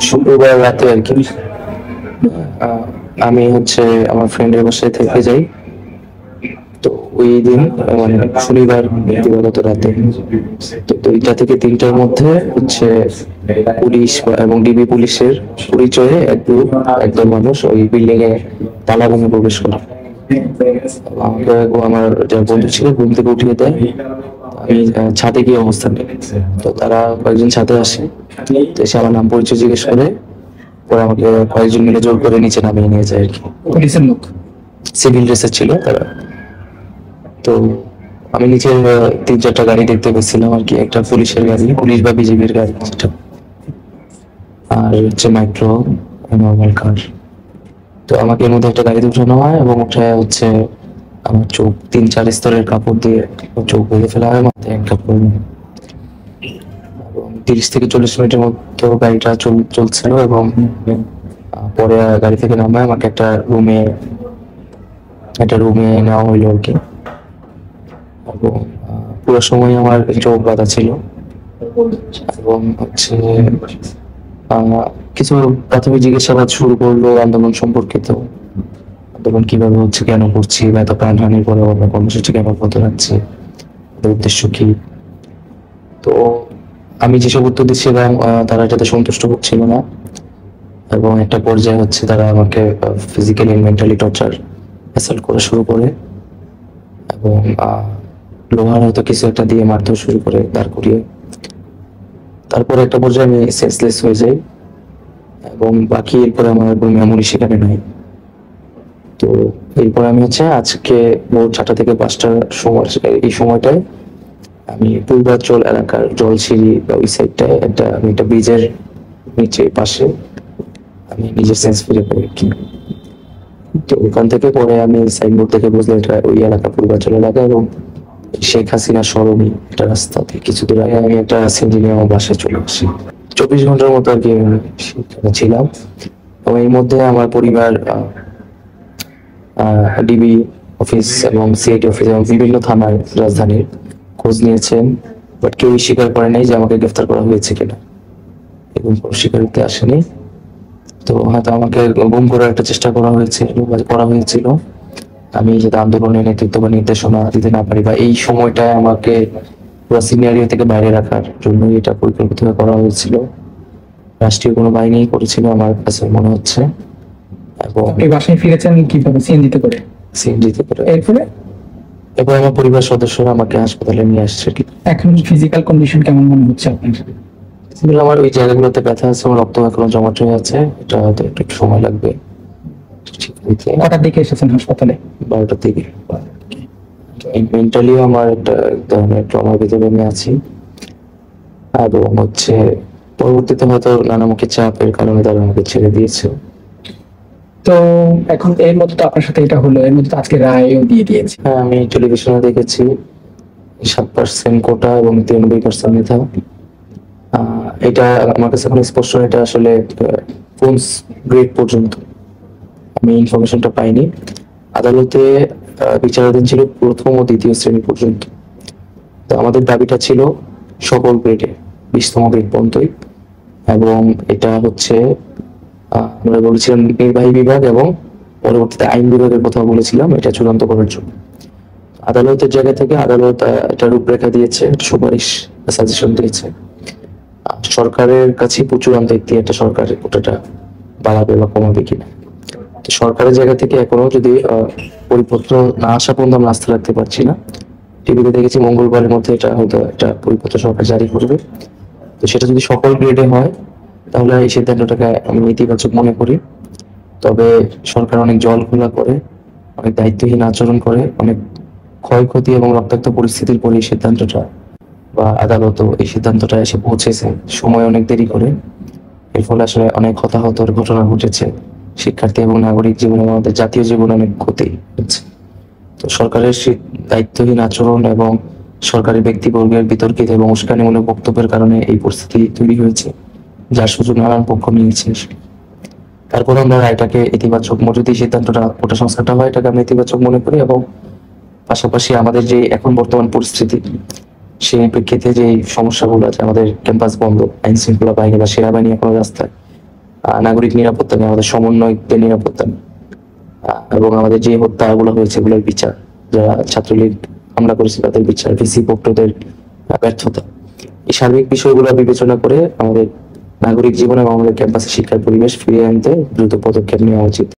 শুক্রবার রাতে আর কি আহ, আমি হচ্ছে আমার ফ্রেন্ডের বাসায় থেকে যাই। তো ওই দিন মানে শনিবার দিবাগত রাতে তো 2টা থেকে 3টার মধ্যে হচ্ছে পুলিশ এবং ডিবি পুলিশের পরিচয়ে এক গ্রুপ একদল মানুষ ওই বিল্ডিং এ তালা ভেঙে প্রবেশ করে। আমাকে আমার যে বন্ধু ছিল ঘুম থেকে উঠিয়ে দেয়। আমি ছাদে গিয়ে অবস্থান নিই। তো তারা কয়েকজন ছাদে আসে, তো এসে আমার নাম পরিচয় জিজ্ঞেস করে, পরে আমাকে কয়েকজন মিলে জোর করে নিচে নামিয়ে নিয়ে যায় আর কি। পুলিশের লোক? সিভিল ড্রেসে ছিল তারা। তো আমি নিচে 3-4টা গাড়ি দেখতে পেয়েছিলাম আর কি, একটা পুলিশের গাড়ি, পুলিশ বা বিজেপির গাড়ি সেটা, আর হচ্ছে মাইক্রো নর্মাল কার। তো আমাকে এর মধ্যে একটা গাড়িতে উঠানো হয় এবং উঠে হচ্ছে আমার চোখ 3-4 স্তরের কাপড় দিয়ে চোখ বেঁধে ফেলা হয়, মাথায় এক কাপড়। এবং 30 থেকে 40 মিনিটের মতো গাড়িটা চলছিল এবং পরে গাড়ি থেকে নামায় আমাকে একটা রুমে নেওয়া হইলো আর কি। এবং পুরো সময় আমার চোখ বাঁধা ছিল এবং হচ্ছে কিছু প্রাথমিক জিজ্ঞাসাবাদ শুরু করলো আন্দোলন সম্পর্কিত। আন্দোলন কিভাবে হচ্ছে, কেন করছি, বা এত প্রাণহানির পরে আমরা কর্মসূচি কেন করতে যাচ্ছি, এর উদ্দেশ্য কি। তো আমি যেসব উত্তর দিচ্ছিলাম তারা এটাতে সন্তুষ্ট হচ্ছিল না এবং একটা পর্যায়ে হচ্ছে তারা আমাকে ফিজিক্যালি মেন্টালি টর্চার অ্যাসল্ট করা শুরু করে এবং লোহার হয়তো কিছু একটা দিয়ে মারতেও শুরু করে দাঁড় করিয়ে। তারপরে একটা পর্যায়ে আমি সেন্সলেস হয়ে যাই এবং বাকি এরপরে আমার কোনো মেমোরি সেখানে নাই। তো এরপরে আমি হচ্ছে আজকে ভোর 4টা থেকে 5টার সময়, এই সময়টায় আমি পূর্বাঞ্চল এলাকার জলসিঁড়ি বা ওই সাইডটায় আমি একটা ব্রিজের নিচে পাশে আমি নিজের সেন্স ফিরে পাই আর কি। তো ওখান থেকে পরে আমি সাইনবোর্ড থেকে বুঝলাম এটা ওই এলাকা পূর্বাঞ্চল এলাকা এবং শেখ হাসিনা সরণি একটা রাস্তাতে কিছু দূর আগে আমি একটা সিএনজি নিয়ে আমার বাসায় চলে আসি। 24 ঘন্টার মতো আর কি আমি সেখানে ছিলাম এবং এর মধ্যে আমার পরিবার ডিবি অফিস এবং সিআইডি অফিস এবং বিভিন্ন থানার রাজধানীর খোঁজ নিয়েছেন, বাট কেউই স্বীকার করে নাই যে আমাকে গ্রেফতার করা হয়েছে কিনা, এবং স্বীকার করতে আসেনি। তো হয়তো আমাকে গুম করার একটা চেষ্টা করা হয়েছিল আমি যাতে আন্দোলনের নেতৃত্ব বা নির্দেশনা দিতে না পারি, বা এই সময়টায় আমাকে পুরো সিনিয়রিও থেকে বাইরে রাখার জন্য এটা পরিকল্পিতভাবে করা হয়েছিল। রাষ্ট্রীয় কোনো বাহিনী করেছিল আমার কাছে মনে হচ্ছে। এবং আপনি বাসায় ফিরেছেন কিভাবে? সিএনজিতে করে? সিএনজিতে করে। এরপরে এরপর আমার পরিবার সদস্যরা আমাকে হাসপাতালে নিয়ে আসছে। এখন ফিজিক্যাল কন্ডিশন কেমন মনে হচ্ছে আপনার? আমার ওই জায়গাগুলোতে ব্যথা আছে, আমার রক্ত এখনো জমাট হয়ে আছে, এটা হয়তো একটু সময় লাগবে ঠিক হইতে। কটার দিকে এসেছেন হাসপাতালে? 12টার দিকে। মেন্টালিও আমার একটা ধরনের ট্রমার ভিতরে আমি আছি এবং হচ্ছে পরবর্তীতে হয়তো নানামুখী চাপের কারণে তারা আমাকে ছেড়ে দিয়েছে। তো এখন এর মধ্যে তো আপনার সাথে এটা হলো, এর মধ্যে তো আজকে রায়ও দিয়ে দিয়েছে। হ্যাঁ, আমি টেলিভিশনে দেখেছি 7% কোটা এবং 93% মেধা। এটা আমার কাছে এখন স্পষ্ট, এটা আসলে কোন গ্রেড পর্যন্ত আমি ইনফরমেশনটা পাইনি। আদালতে বিচারাধীন ছিল প্রথম ও দ্বিতীয় শ্রেণী পর্যন্ত। তো আমাদের দাবিটা ছিল সকল গ্রেডে 20তম গ্রেড পর্যন্তই, এবং এটা হচ্ছে আমরা বলেছিলাম নির্বাহী বিভাগ এবং পরবর্তীতে আইন বিভাগের কথা বলেছিলাম এটা চূড়ান্ত করার জন্য। আদালতের জায়গা থেকে আদালত একটা রূপরেখা দিয়েছে, সুপারিশ সাজেশন দিয়েছে। সরকারের কাছে প্রচুর দেখতে এটা সরকারের কোটাটা বাড়াবে বা কমাবে কিনা। তো সরকারের জায়গা থেকে এখনো যদি পরিপত্র না আসা পর্যন্ত আমরা আস্থা রাখতে পারছি না। টিভিতে দেখেছি মঙ্গলবারের মধ্যে এটা হয়তো একটা পরিপত্র সরকার জারি করবে। তো সেটা যদি সকল গ্রেডে হয় তাহলে এই সিদ্ধান্তটাকে আমি ইতিবাচক মনে করি। তবে সরকার অনেক জল খোলা করে, অনেক দায়িত্বহীন আচরণ করে, অনেক ক্ষয়ক্ষতি এবং রক্তাক্ত পরিস্থিতির পরে এই সিদ্ধান্তটা বা আদালতও এই সিদ্ধান্তটা এসে পৌঁছেছে সময় অনেক দেরি করে। এর ফলে আসলে অনেক হতাহতের ঘটনা ঘটেছে, শিক্ষার্থী এবং নাগরিক জীবনে, আমাদের জাতীয় জীবনে অনেক ক্ষতি হচ্ছে। তো সরকারের দায়িত্বহীন আচরণ এবং সরকারি ব্যক্তিবর্গের বিতর্কিত এবং উস্কানিমূলক বক্তব্যের কারণে এই পরিস্থিতি তৈরি হয়েছে, যার সুযোগ নানান পক্ষ নিয়েছে। তারপর আমরা এটাকে ইতিবাচক, যদি সিদ্ধান্তটা কোটা সংস্কারটা হয় এটাকে আমরা ইতিবাচক মনে করি, এবং পাশাপাশি আমাদের যে এখন বর্তমান পরিস্থিতি সেই প্রেক্ষিতে যে সমস্যাগুলো আছে, আমাদের ক্যাম্পাস বন্ধ, আইন শৃঙ্খলা বাহিনী বা সেনাবাহিনী এখনো রাস্তায়, নাগরিক নিরাপত্তা নেই, আমাদের সমন্বয়কদের নিরাপত্তা নেই, এবং আমাদের যে হত্যাগুলো হয়েছে এগুলোর বিচার, যারা ছাত্রলীগ হামলা করেছে তাদের বিচার, ভিসি ভোক্তদের ব্যর্থতা, এই সার্বিক বিষয়গুলো বিবেচনা করে আমাদের নাগরিক জীবন এবং আমাদের ক্যাম্পাসে শিক্ষার পরিবেশ ফিরিয়ে আনতে দ্রুত পদক্ষেপ নেওয়া উচিত।